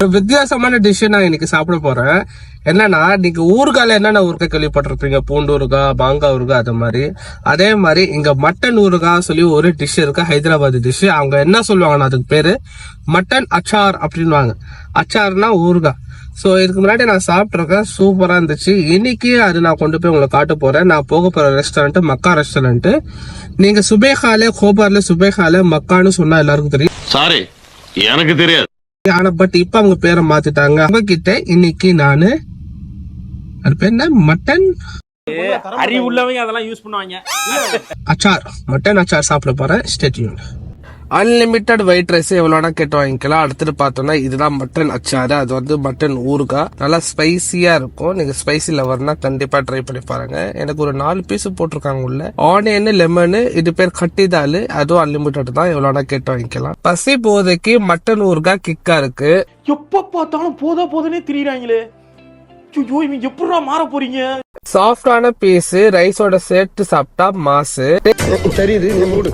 வித்தியாசமான டிஷ் நான் இன்னைக்கு சாப்பிட போறேன். என்னன்னா, நீங்க ஊறுகால என்னென்ன ஊறுகாய் கேள்விப்பட்டிருப்பீங்க, பூண்டு ஊறுகாய், மாங்காய் ஊறுகாய், அது மாதிரி. அதே மாதிரி இங்க மட்டன் ஊறுகாய் சொல்லி ஒரு டிஷ் இருக்கு, ஹைதராபாத் டிஷ். அவங்க என்ன சொல்லுவாங்கன்னா, அதுக்கு பேரு மட்டன் அச்சார் அப்படின்வாங்க. அச்சார்னா ஊறுகாய். சோ இதுக்கு முன்னாடி நான் சாப்பிட்ருக்கேன், சூப்பரா இருந்துச்சு. இன்னைக்கு அது நான் கொண்டு போய் உங்களை காட்ட போறேன். நான் போக போற ரெஸ்டாரண்ட் மக்கா ரெஸ்டாரண்ட். நீங்க சுபேகால, கோபார்ல சுபேகால மக்கான்னு சொன்னா எல்லாருக்கும் தெரியும். சாரி, எனக்கு தெரியாது. ஆனா பட் இப்ப அவங்க பேரை மாத்திட்டாங்க. அவங்க கிட்ட இன்னைக்கு நானு அது பேர் என்ன, மட்டன் அறிவு உள்ளவங்க அதெல்லாம் யூஸ் பண்ணுவாங்க. அச்சார், மட்டன் அச்சார் சாப்பிட போறேன். Stay tuned. Unlimited white rice எவ்வளோனா கேட்டு வாங்கிக்கலாம். அடுத்துட்டு பார்த்தோம்னா இதுதான் மட்டன் அச்சாரு. அது வந்து மட்டன் ஊறுகாய், நல்லா ஸ்பைசியா இருக்கும். நீங்க ஸ்பைசி லவர்னா கண்டிப்பா ட்ரை பண்ணி பாருங்க. எனக்கு ஒரு 4 பீஸ் போட்டிருக்காங்க உள்ள. ஆனியன், லெமனு, இது பேர் கட்டி தால், அதுவும் அன்லிமிட்டட் தான். எவ்வளோனா கேட்டு வாங்கிக்கலாம். பசி போதைக்கு மட்டன் ஊறுகாய் கிக்கா இருக்கு. எப்ப பார்த்தாலும் போதுனே திரியிறாங்களே. இவங்க எப்படா மாற போறீங்க? சாஃப்டான பீஸ் ரைஸோட சேர்த்து சாப்பிட்டா மாசு. தெரியுது, நீ மூடு.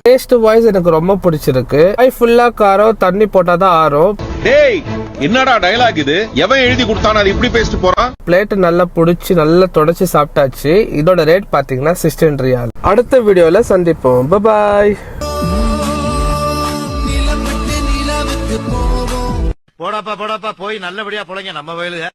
டேஸ்ட் வாய்ஸ் எனக்கு ரொம்ப பிடிச்சிருக்கு. ஃபுல்லா காரம், தண்ணி போட்டாதான் ஆறும். டேய், என்னடா டயலாக் இது? எவன் எழுதி கொடுத்தானே அது இப்படி பேசிட்டு போறான்? பிளேட் நல்லா புடிச்சு நல்லா தொடச்சு சாப்பிட்டாச்சு. இதோட ரேட் பாத்தீங்கன்னா 16 ரியால். அடுத்த வீடியோல சந்திப்போம். பாய். போடாப்பா போய் நல்லபடியா பொழைங்க நம்ம வயலுக.